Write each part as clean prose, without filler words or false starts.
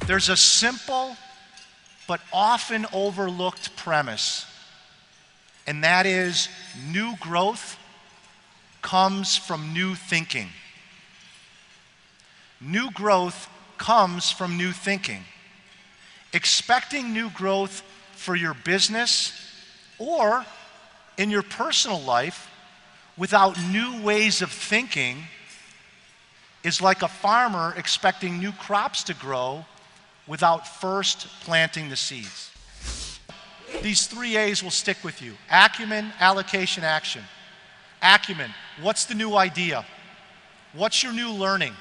There's a simple but often overlooked premise, and that is new growth comes from new thinking. New growth comes from new thinking. Expecting new growth for your business or in your personal life without new ways of thinking is like a farmer expecting new crops to grow without first planting the seeds. These 3 A's will stick with you: acumen, allocation, action. Acumen, what's the new idea? What's your new learning?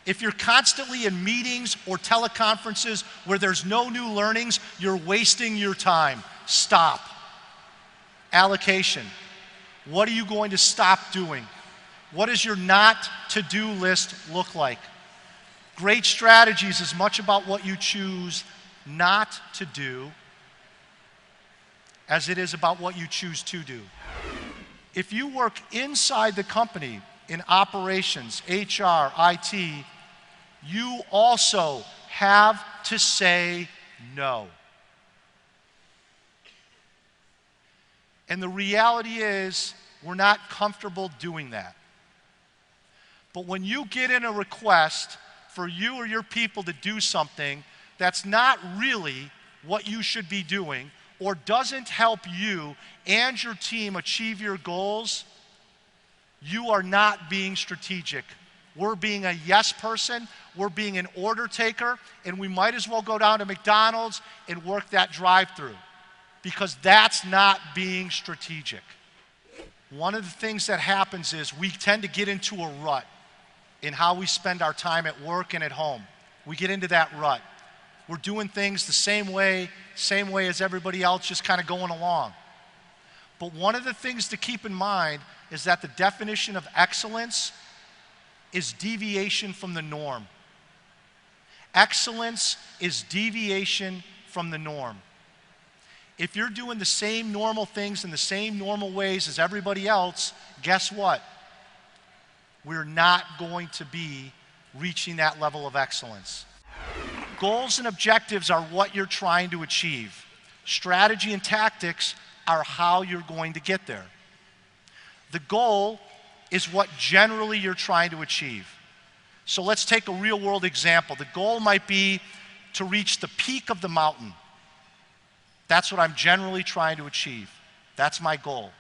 If you're constantly in meetings or teleconferences where there's no new learnings, you're wasting your time. Stop. Allocation, what are you going to stop doing? What does your not to-do list look like? Great strategy is as much about what you choose not to do as it is about what you choose to do. If you work inside the company in operations, HR, IT, you also have to say no. And the reality is, we're not comfortable doing that. But when you get in a request for you or your people to do something that's not really what you should be doing or doesn't help you and your team achieve your goals, you are not being strategic. We're being a yes person, we're being an order taker, and we might as well go down to McDonald's and work that drive-through, because that's not being strategic. One of the things that happens is we tend to get into a rut in how we spend our time at work and at home. We get into that rut. We're doing things the same way as everybody else, just kind of going along. But one of the things to keep in mind is that the definition of excellence is deviation from the norm. Excellence is deviation from the norm. If you're doing the same normal things in the same normal ways as everybody else, guess what? We're not going to be reaching that level of excellence. Goals and objectives are what you're trying to achieve. Strategy and tactics are how you're going to get there. The goal is what generally you're trying to achieve. So let's take a real world example. The goal might be to reach the peak of the mountain. That's what I'm generally trying to achieve. That's my goal.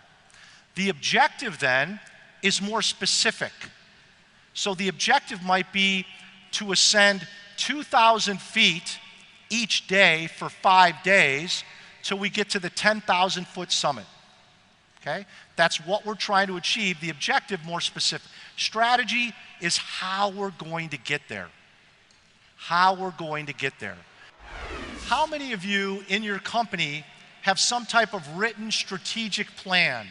The objective then is more specific. So the objective might be to ascend 2,000 feet each day for 5 days till we get to the 10,000 foot summit. Okay? That's what we're trying to achieve. The objective, more specific. Strategy is how we're going to get there. How we're going to get there. How many of you in your company have some type of written strategic plan?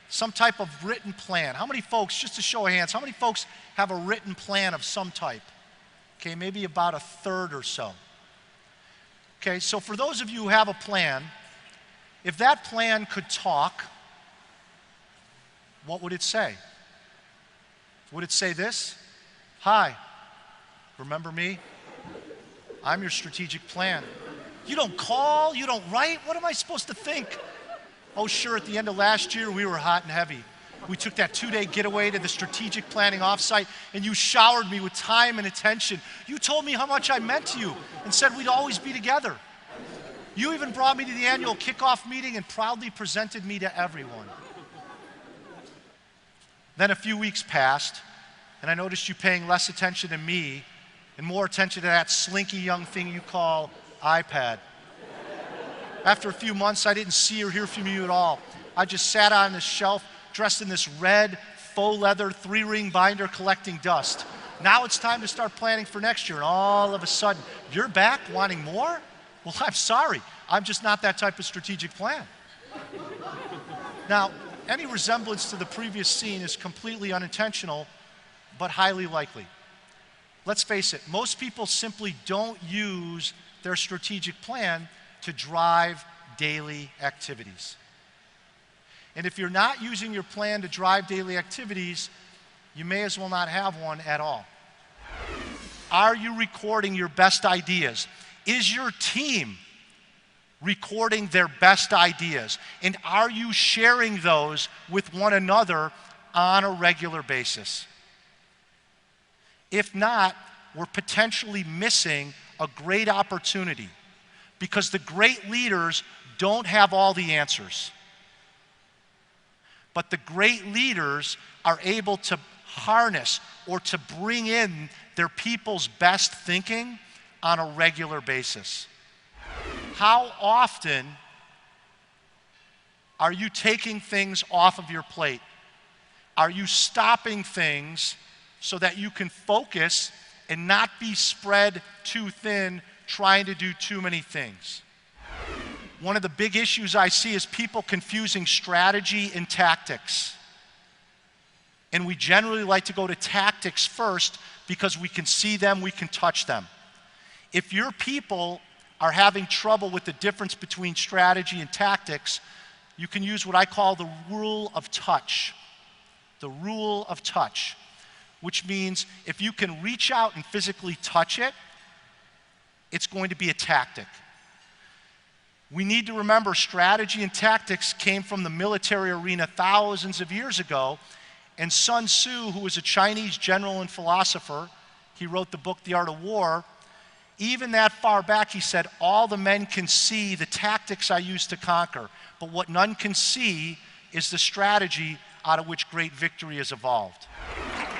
Some type of written plan. How many folks, just a show of hands, how many folks have a written plan of some type? Okay, maybe about a third or so. Okay, so for those of you who have a plan, if that plan could talk, what would it say? Would it say this? Hi, remember me? I'm your strategic plan. You don't call, you don't write, what am I supposed to think? Oh sure, at the end of last year, we were hot and heavy. We took that 2-day getaway to the strategic planning offsite and you showered me with time and attention. You told me how much I meant to you and said we'd always be together. You even brought me to the annual kickoff meeting and proudly presented me to everyone. Then a few weeks passed and I noticed you paying less attention to me and more attention to that slinky young thing you call iPad. After a few months, I didn't see or hear from you at all. I just sat on this shelf dressed in this red faux leather 3-ring binder collecting dust. Now it's time to start planning for next year, and all of a sudden, you're back wanting more? Well, I'm sorry. I'm just not that type of strategic plan. Now, any resemblance to the previous scene is completely unintentional, but highly likely. Let's face it, most people simply don't use their strategic plan to drive daily activities. And if you're not using your plan to drive daily activities, you may as well not have one at all. Are you recording your best ideas? Is your team recording their best ideas? And are you sharing those with one another on a regular basis? If not, we're potentially missing a great opportunity, because the great leaders don't have all the answers. But the great leaders are able to harness or to bring in their people's best thinking on a regular basis. How often are you taking things off of your plate? Are you stopping things so that you can focus and not be spread too thin trying to do too many things? One of the big issues I see is people confusing strategy and tactics. And we generally like to go to tactics first because we can see them, we can touch them. If your people are having trouble with the difference between strategy and tactics, you can use what I call the rule of touch. The rule of touch, which means if you can reach out and physically touch it, it's going to be a tactic. We need to remember strategy and tactics came from the military arena thousands of years ago, and Sun Tzu, who was a Chinese general and philosopher, he wrote the book, The Art of War. Even that far back, he said, all the men can see the tactics I used to conquer, but what none can see is the strategy out of which great victory has evolved.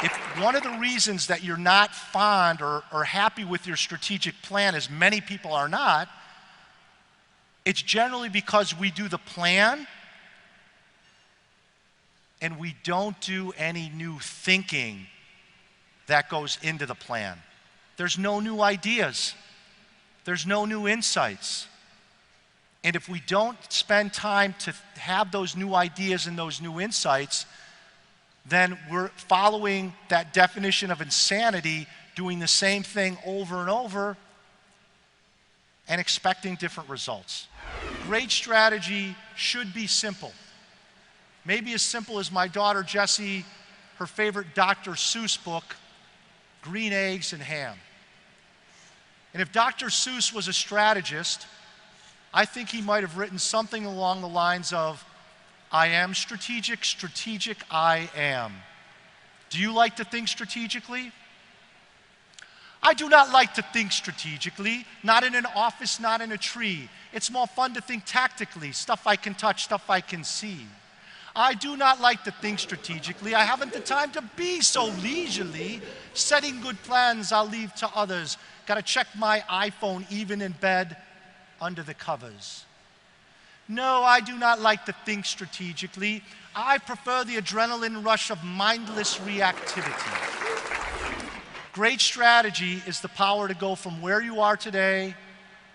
If one of the reasons that you're not fond or happy with your strategic plan, as many people are not, it's generally because we do the plan and we don't do any new thinking that goes into the plan. There's no new ideas. There's no new insights. And if we don't spend time to have those new ideas and those new insights, then we're following that definition of insanity, doing the same thing over and over and expecting different results. Great strategy should be simple. Maybe as simple as my daughter Jessie, her favorite Dr. Seuss book, Green Eggs and Ham. And if Dr. Seuss was a strategist, I think he might have written something along the lines of, I am strategic, strategic I am. Do you like to think strategically? I do not like to think strategically, not in an office, not in a tree. It's more fun to think tactically, stuff I can touch, stuff I can see. I do not like to think strategically. I haven't the time to be so leisurely. Setting good plans I'll leave to others. Got to check my iPhone even in bed under the covers. No, I do not like to think strategically. I prefer the adrenaline rush of mindless reactivity. Great strategy is the power to go from where you are today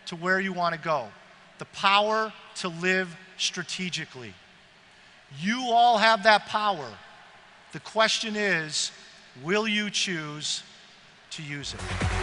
to where you want to go. The power to live strategically. You all have that power. The question is, will you choose to use it?